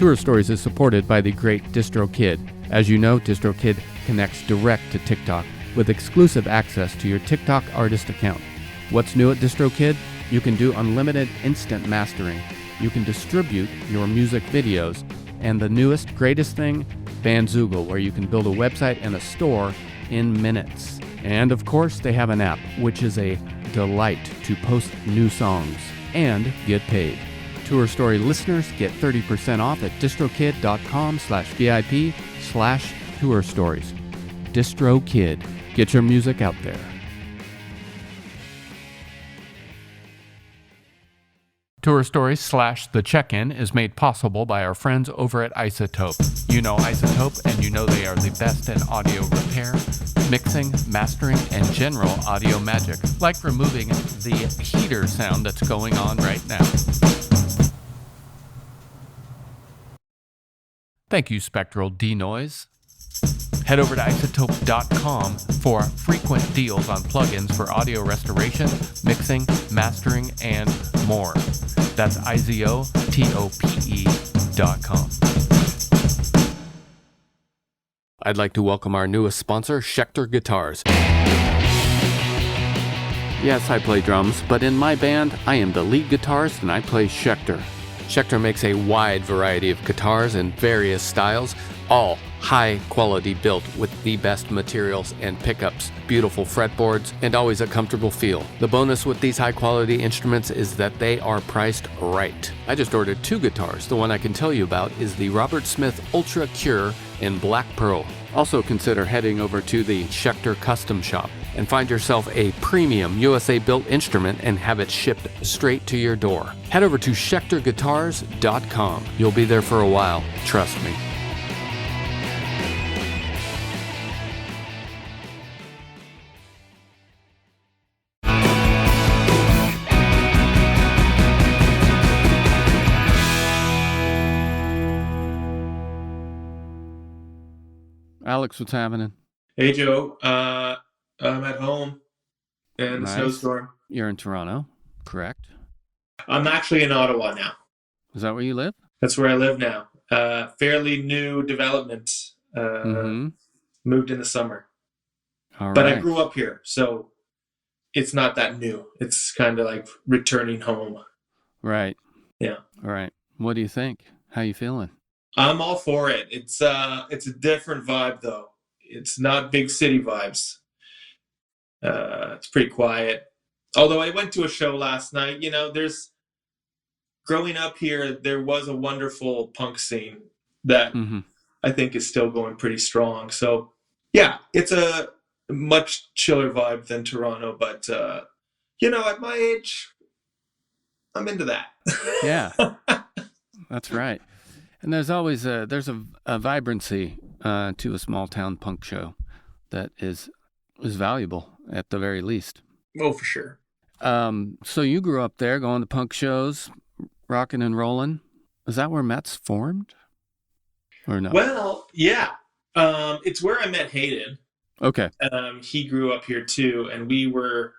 Tour Stories is supported by the great DistroKid. As you know, DistroKid connects direct to TikTok with exclusive access to your TikTok artist account. What's new at DistroKid? You can do unlimited instant mastering. You can distribute your music videos. And the newest, greatest thing, Bandzoogle, where you can build a website and a store in minutes. And of course, they have an app, which is a delight to post new songs and get paid. Tour Story listeners get 30% off at distrokid.com/VIP/Tour Stories. DistroKid. Get your music out there. Tour Stories / The Check-In is made possible by our friends over at Isotope. You know Isotope, and you know they are the best in audio repair, mixing, mastering, and general audio magic, like removing the heater sound that's going on right now. Thank you, Spectral Denoise. Head over to isotope.com for frequent deals on plugins for audio restoration, mixing, mastering, and more. That's izotope.com. I'd like to welcome our newest sponsor, Schecter Guitars. Yes, I play drums, but in my band, I am the lead guitarist and I play Schecter. Schecter makes a wide variety of guitars in various styles, all high quality built with the best materials and pickups, beautiful fretboards, and always a comfortable feel. The bonus with these high quality instruments is that they are priced right. I just ordered 2 guitars. The one I can tell you about is the Robert Smith Ultra Cure in Black Pearl. Also consider heading over to the Schecter Custom Shop and find yourself a premium USA-built instrument and have it shipped straight to your door. Head over to schecterguitars.com. You'll be there for a while, trust me. Alex, what's happening? Hey, Joe. I'm at home in the snowstorm. You're in Toronto, correct? I'm actually in Ottawa now. Is that where you live? That's where I live now. Fairly new development. Moved in the summer. All right. But I grew up here, so it's not that new. It's kind of like returning home. Right. Yeah. All right. What do you think? How you feeling? I'm all for it. It's a different vibe, though. It's not big city vibes. It's pretty quiet. Although I went to a show last night, you know, growing up here, there was a wonderful punk scene that I think is still going pretty strong. So, yeah, it's a much chiller vibe than Toronto. But, you know, at my age, I'm into that. Yeah, that's right. And there's always a vibrancy to a small town punk show that is valuable at the very least. Oh, for sure. So you grew up there, going to punk shows, rocking and rolling. Is that where Metz formed, or no? Well, yeah. It's where I met Hayden. Okay. He grew up here too, and we were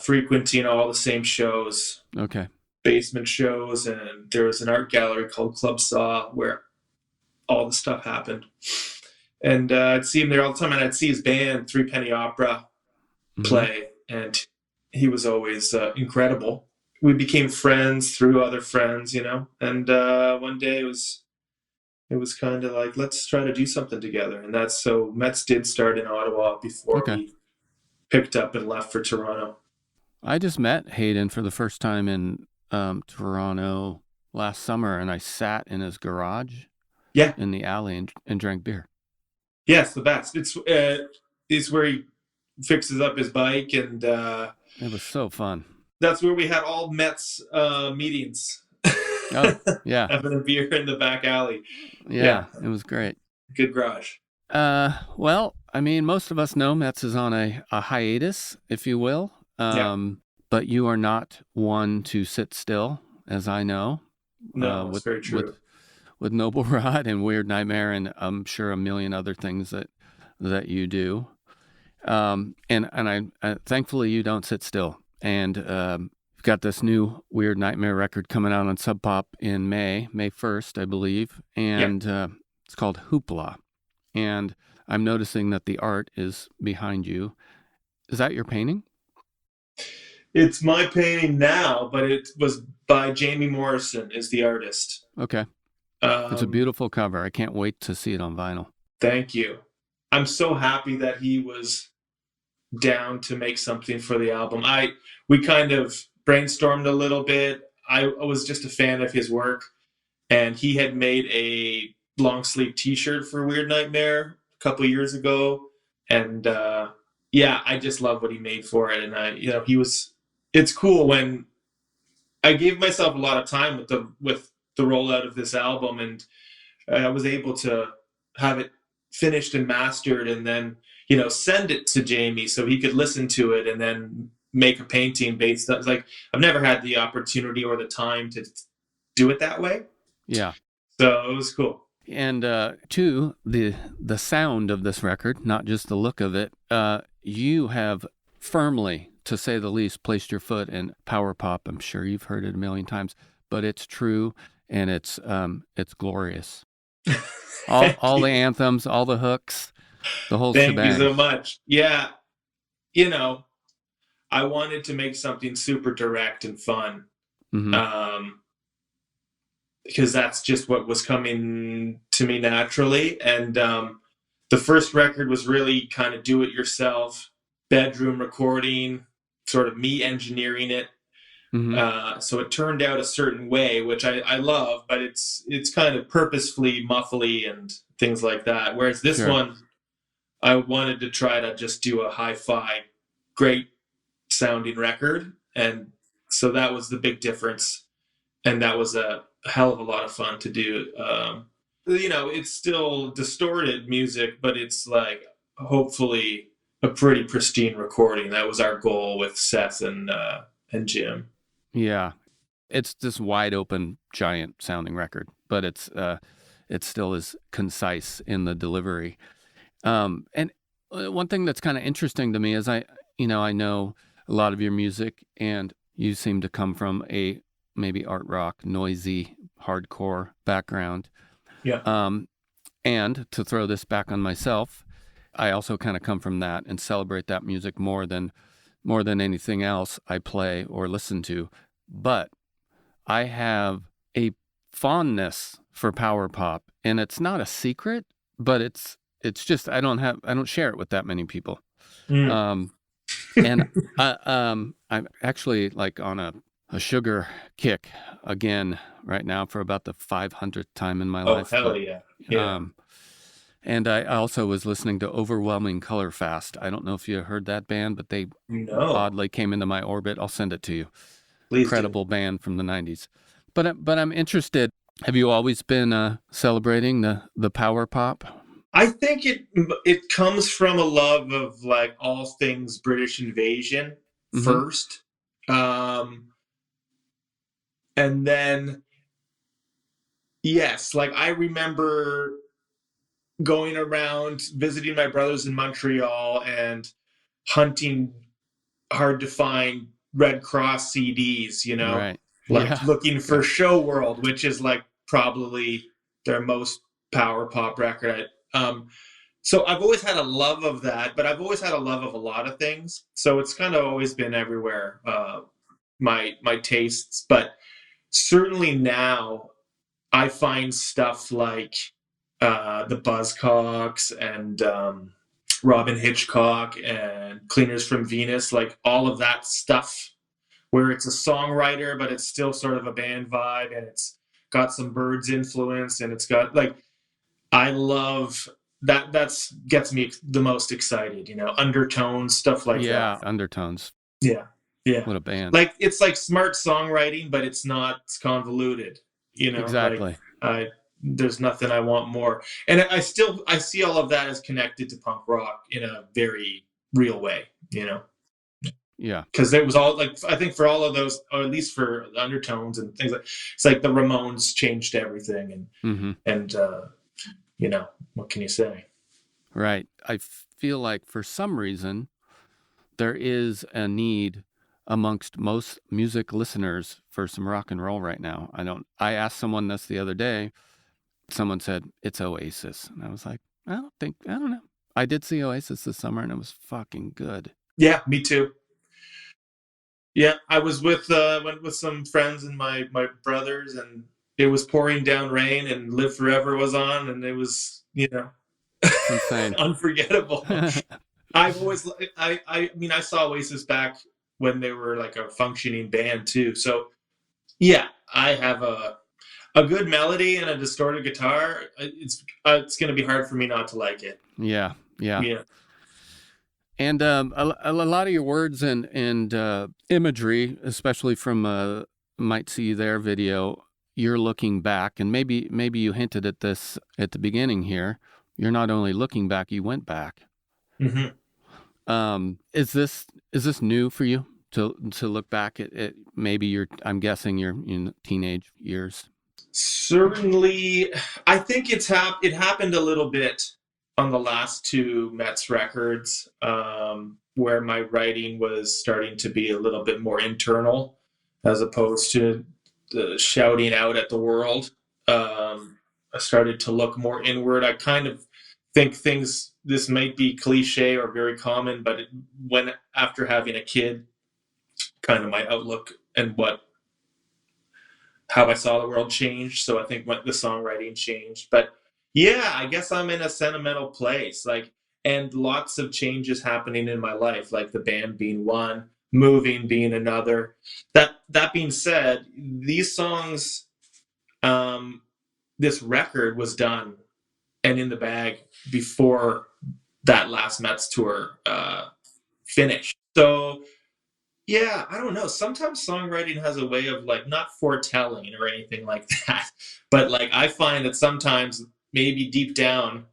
frequenting all the same shows. Okay. Basement shows, and there was an art gallery called Club Saw where all the stuff happened. And I'd see him there all the time, and I'd see his band, Three Penny Opera, play, and he was always incredible. We became friends through other friends, you know, and one day it was kind of like, let's try to do something together. And that's so Metz did start in Ottawa before we picked up and left for Toronto. I just met Hayden for the first time in Toronto last summer, and I sat in his garage in the alley and drank beer. Yes, the best. It's where he fixes up his bike, and it was so fun. That's where we had all Metz meetings. Oh, yeah. Having a beer in the back alley. Yeah, it was great. Good garage. Well, I mean, most of us know Metz is on a hiatus, if you will. But you are not one to sit still, as I know. No, it's very true. With Noble Rod and Weird Nightmare, and I'm sure a million other things that you do. And I thankfully you don't sit still. And got this new Weird Nightmare record coming out on Sub Pop in May 1st, I believe. And it's called Hoopla. And I'm noticing that the art is behind you. Is that your painting? It's my painting now, but it was by Jamie Morrison is the artist. Okay. It's a beautiful cover. I can't wait to see it on vinyl. Thank you. I'm so happy that he was down to make something for the album. We kind of brainstormed a little bit. I was just a fan of his work, and he had made a long sleeve t-shirt for Weird Nightmare a couple years ago, and I just love what he made for it. And it's cool when I gave myself a lot of time with the rollout of this album, and I was able to have it finished and mastered, and then send it to Jamie so he could listen to it and then make a painting based on. Like, I've never had the opportunity or the time to do it that way. Yeah. So it was cool. And to the sound of this record, not just the look of it, you have firmly, to say the least, placed your foot in power pop. I'm sure you've heard it a million times, but it's true and it's glorious. all the anthems, all the hooks, the whole shebang. Thank you so much. Yeah. I wanted to make something super direct and fun. Mm-hmm. Because that's just what was coming to me naturally. And the first record was really kind of do-it-yourself, bedroom recording, sort of me engineering it. Mm-hmm. So it turned out a certain way, which I love, but it's kind of purposefully muffly and things like that. Whereas this one, I wanted to try to just do a hi-fi, great sounding record. And so that was the big difference. And that was a hell of a lot of fun to do. It's still distorted music, but it's like hopefully a pretty pristine recording. That was our goal with Seth and Jim. Yeah, it's this wide open, giant sounding record, but it still is concise in the delivery. And one thing that's kind of interesting to me is I know a lot of your music, and you seem to come from a maybe art rock, noisy, hardcore background. Yeah. And to throw this back on myself, I also kind of come from that and celebrate that music more than anything else I play or listen to. But I have a fondness for power pop, and it's not a secret, but it's just I don't share it with that many people. Mm. And I'm actually like on a sugar kick again right now for about the 500th time in my life. Oh, hell yeah. Yeah. And I also was listening to Overwhelming Color Fast. I don't know if you heard that band, but they oddly came into my orbit. I'll send it to you. Please Incredible band from the 90s. But I'm interested. Have you always been celebrating the power pop? I think it comes from a love of like all things British invasion first. And then, yes, like I remember going around visiting my brothers in Montreal and hunting hard to find Red Cross CDs, right. Looking for Show World, which is like probably their most power pop record. So I've always had a love of that, but I've always had a love of a lot of things. So it's kind of always been everywhere, my tastes. But certainly now I find stuff like the Buzzcocks and Robin Hitchcock and Cleaners from Venus, like all of that stuff where it's a songwriter, but it's still sort of a band vibe, and it's got some Byrds influence, and it's got like, I love that. That's gets me the most excited, undertones, stuff like that. Yeah, undertones. Yeah. Yeah. What a band. Like, it's like smart songwriting, but it's not convoluted, Exactly. Like, there's nothing I want more. And I see all of that as connected to punk rock in a very real way, Yeah. Because it was all like, I think for all of those, or at least for undertones and things like, it's like the Ramones changed everything. And what can you say? Right. I feel like for some reason there is a need amongst most music listeners for some rock and roll right now. I asked someone this the other day. Someone said it's Oasis, and I was like, I don't know. I did see Oasis this summer, and it was fucking good. Yeah, me too. Yeah, I was went with some friends and my brothers, and it was pouring down rain, and Live Forever was on, and it was, It's insane. unforgettable. I've always, I mean, I saw Oasis back when they were like a functioning band too. So yeah, I have a good melody and a distorted guitar. It's going to be hard for me not to like it. Yeah. Yeah. And a lot of your words and imagery, especially from Might See You There video, you're looking back, and maybe you hinted at this at the beginning here. You're not only looking back, you went back. Mm-hmm. Is this new for you to look back at maybe I'm guessing your teenage years? Certainly, I think it happened a little bit on the last two Metz records, where my writing was starting to be a little bit more internal as opposed to shouting out at the world. I started to look more inward. I kind of think this might be cliche or very common, but when after having a kid, kind of my outlook and how I saw the world changed. So I think the songwriting changed. But yeah, I guess I'm in a sentimental place, and lots of changes happening in my life, like the band being one, moving being another. That being said, these songs, this record was done and in the bag before that last Metz tour finished. So yeah, I don't know. Sometimes songwriting has a way of not foretelling or anything like that, but I find that sometimes maybe deep down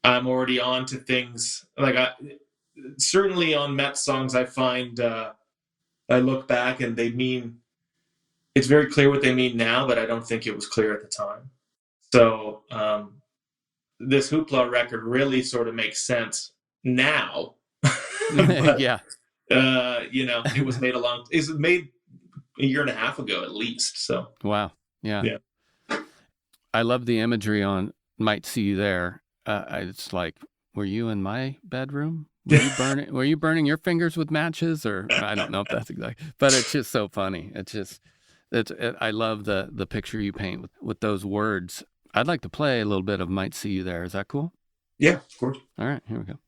I'm already on to things. Certainly on Metz songs, I find I look back and it's very clear what they mean now, but I don't think it was clear at the time. So this Hoopla record really sort of makes sense now. But, yeah. It was made a year and a half ago at least. So wow. Yeah. Yeah. I love the imagery on Might See You There. It's like, were you in my bedroom? Were you burning your fingers with matches? Or I don't know if that's exactly, but it's just so funny. I love the picture you paint with those words. I'd like to play a little bit of Might See You There. Is that cool? Yeah, of course. All right, here we go.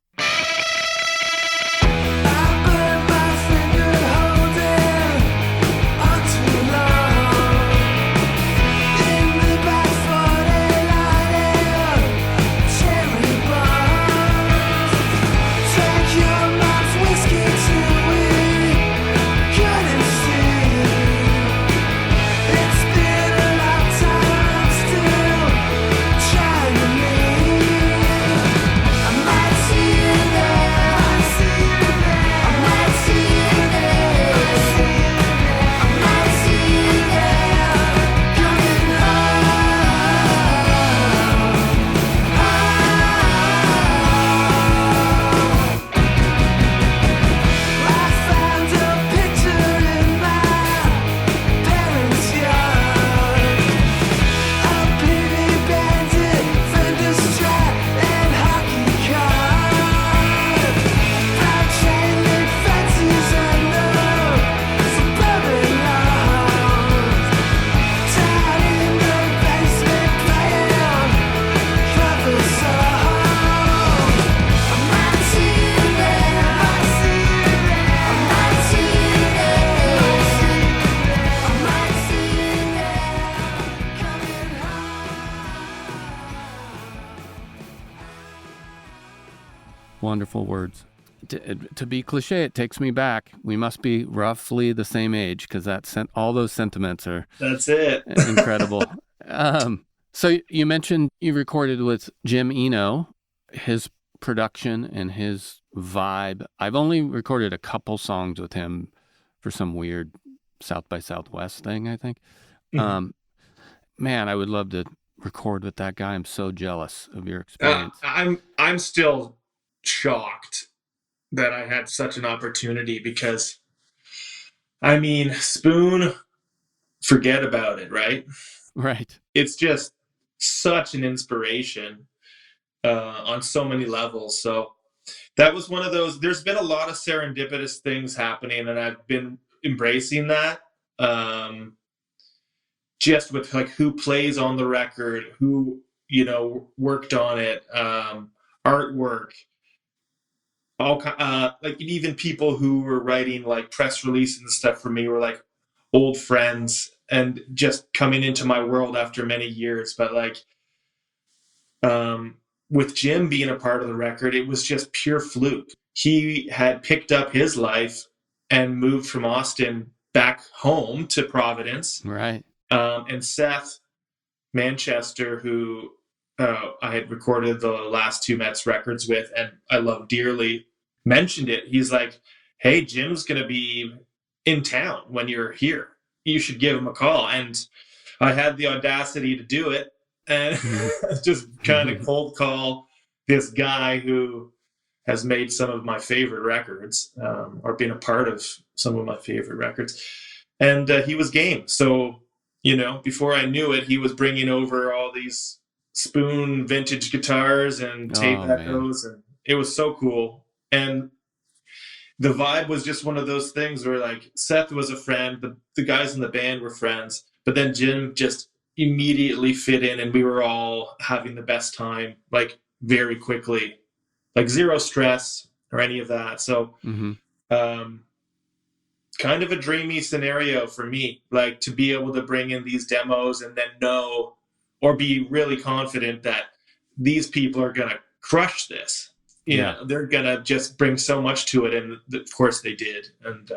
Wonderful words. To be cliche, it takes me back. We must be roughly the same age because all those sentiments are. That's it. Incredible. So you mentioned you recorded with Jim Eno, his production and his vibe. I've only recorded a couple songs with him for some weird South by Southwest thing, I think. Mm-hmm. Man, I would love to record with that guy. I'm so jealous of your experience. I'm still shocked that I had such an opportunity because I mean, Spoon, forget about it, right? Right. It's just such an inspiration on so many levels. So that was one of those. There's been a lot of serendipitous things happening, and I've been embracing that. Just with like who plays on the record, who worked on it, artwork, all like even people who were writing like press releases and stuff for me were like old friends and just coming into my world after many years. But like with Jim being a part of the record, it was just pure fluke. He had picked up his life and moved from Austin back home to Providence. Right. And Seth Manchester, who I had recorded the last two Metz records with, and I love dearly, mentioned it. He's like, hey, Jim's going to be in town when you're here. You should give him a call. And I had the audacity to do it and just kind of cold call this guy who has made some of my favorite records, or been a part of some of my favorite records. And he was game. So, before I knew it, he was bringing over all these Spoon vintage guitars and tape echoes, and it was so cool. And the vibe was just one of those things where like Seth was a friend, the guys in the band were friends, but then Jim just immediately fit in, and we were all having the best time, like very quickly, like zero stress or any of that. So, kind of a dreamy scenario for me, like to be able to bring in these demos and then know or be really confident that these people are going to crush this. They're going to just bring so much to it. And of course they did. And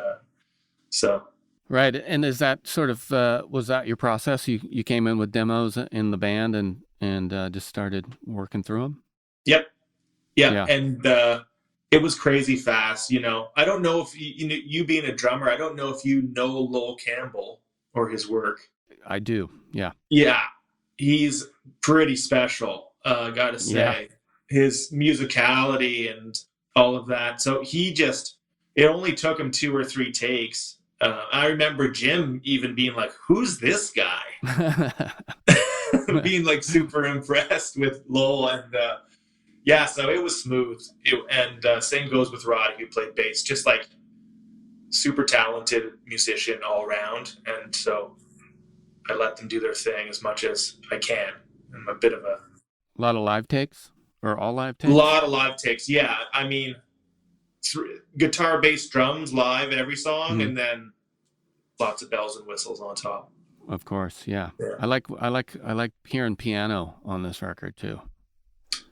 so. Right. And is that sort of, was that your process? You came in with demos in the band and just started working through them? Yep. Yeah. And it was crazy fast. I don't know if you being a drummer, I don't know if you know Lowell Campbell or his work. I do. Yeah. Yeah. He's pretty special. Gotta say, his musicality and all of that. So it only took him 2 or 3 takes. I remember Jim even being like, who's this guy? Being like super impressed with Lowell. And so it was smooth. And same goes with Rod, who played bass, just like super talented musician all around. And so I let them do their thing as much as I can. I'm a bit of a lot of live takes, or all live takes? A lot of live takes. Yeah. I mean, guitar, bass, drums live every song, and then lots of bells and whistles on top. Of course. Yeah. I like hearing piano on this record too.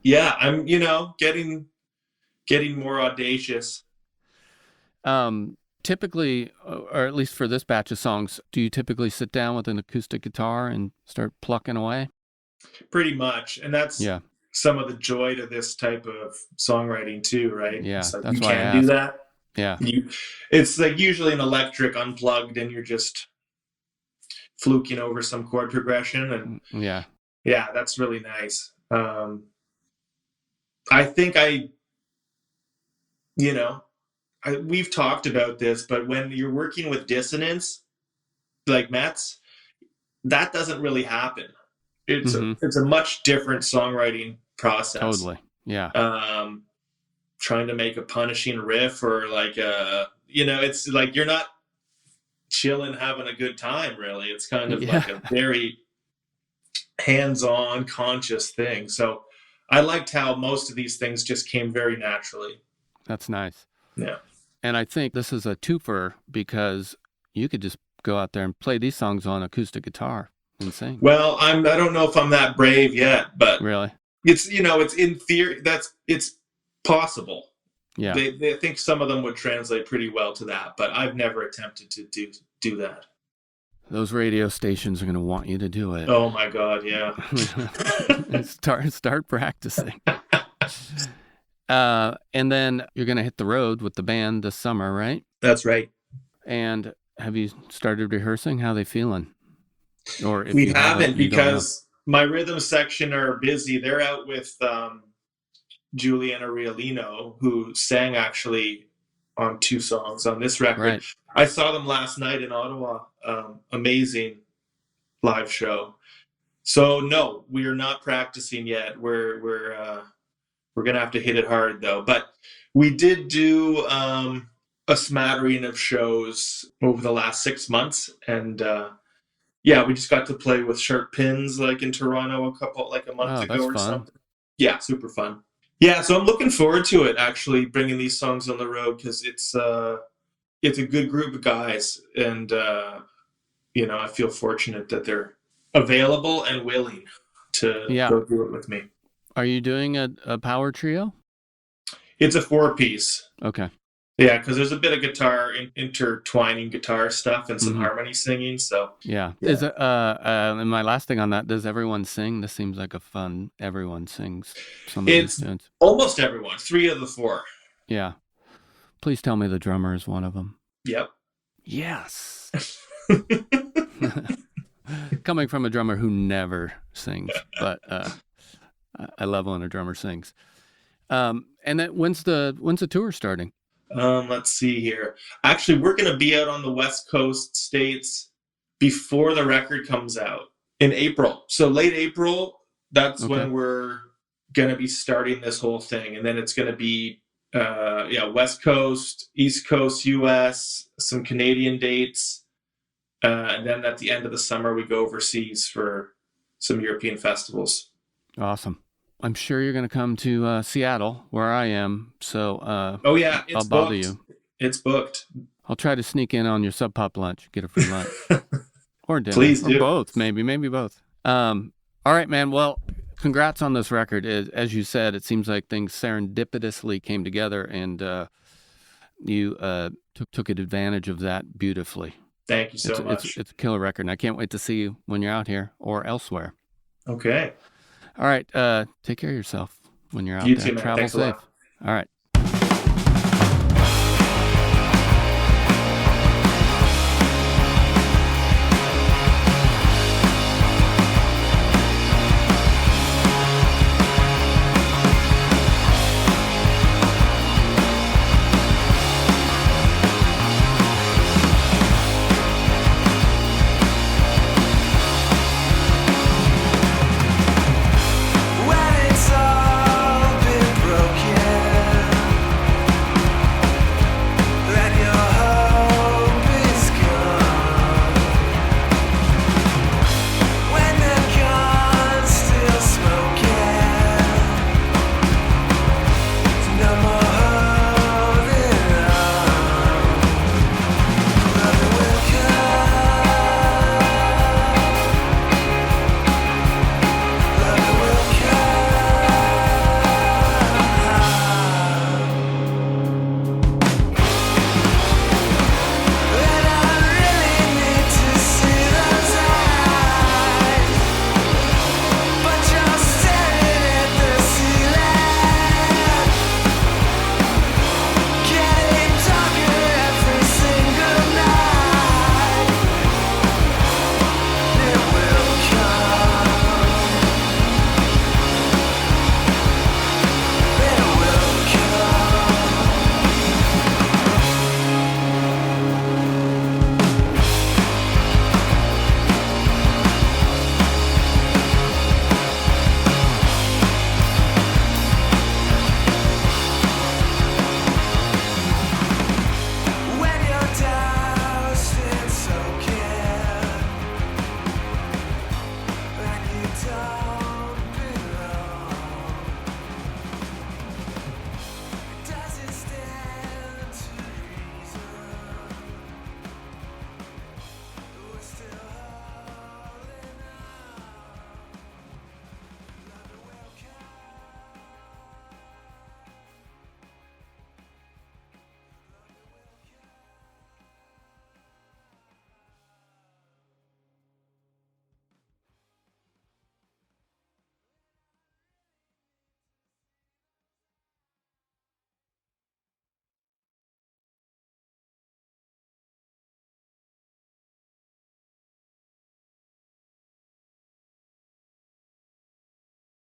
Yeah. I'm, getting more audacious. Typically, or at least for this batch of songs, do you typically sit down with an acoustic guitar and start plucking away? Pretty much. And that's some of the joy to this type of songwriting too, right? Yeah, like that's you why can do that. Yeah. It's like usually an electric unplugged and you're just fluking over some chord progression. And yeah, that's really nice. I think we've talked about this, but when you're working with dissonance, like Metz, that doesn't really happen. It's a much different songwriting process. Totally. Yeah. Trying to make a punishing riff or like it's like you're not chilling, having a good time, really. It's kind of like a very hands-on, conscious thing. So I liked how most of these things just came very naturally. That's nice. Yeah. And I think this is a twofer because you could just go out there and play these songs on acoustic guitar and sing. Well, I don't know if I'm that brave yet, but really, it's it's in theory it's possible. Yeah. They think some of them would translate pretty well to that, but I've never attempted to do that. Those radio stations are going to want you to do it. Oh my God, yeah. Start practicing. And then you're going to hit the road with the band this summer, right? That's right. And have you started rehearsing? How are they feeling? Or if we haven't, because my rhythm section are busy. They're out with Juliana Riolino, who sang actually on 2 songs on this record. Right. I saw them last night in Ottawa. Amazing live show. So no, we are not practicing yet. We're gonna have to hit it hard though. But we did do a smattering of shows over the last 6 months, and yeah, we just got to play with Sharp Pins like in Toronto a month ago or fun. something. Yeah, super fun. Yeah, so I'm looking forward to it, actually, bringing these songs on the road, because it's a good group of guys, and I feel fortunate that they're available and willing to go do it with me. Are you doing a power trio? It's a 4-piece. Okay. Yeah, because there's a bit of guitar, intertwining guitar stuff and some harmony singing. So yeah. Is it? And my last thing on that: does everyone sing? This seems like a fun. Everyone sings. It's almost everyone. 3 of the 4. Yeah. Please tell me the drummer is one of them. Yep. Yes. Coming from a drummer who never sings, but I love when a drummer sings. And then when's the tour starting? Let's see here. Actually, we're going to be out on the West Coast states before the record comes out in April. So late April, that's when we're going to be starting this whole thing. And then it's going to be, West Coast, East Coast, US, some Canadian dates. And then at the end of the summer, we go overseas for some European festivals. Awesome. I'm sure you're going to come to Seattle, where I am. So I'll bother you. It's booked. I'll try to sneak in on your Sup Pop lunch, get a free lunch, or dinner, please do. Or both, maybe both. All right, man. Well, congrats on this record. As you said, it seems like things serendipitously came together, and you took advantage of that beautifully. Thank you so much. It's a killer record, and I can't wait to see you when you're out here or elsewhere. Okay. All right. Take care of yourself when you're out you there. Too, man. Travel Thanks safe. All right.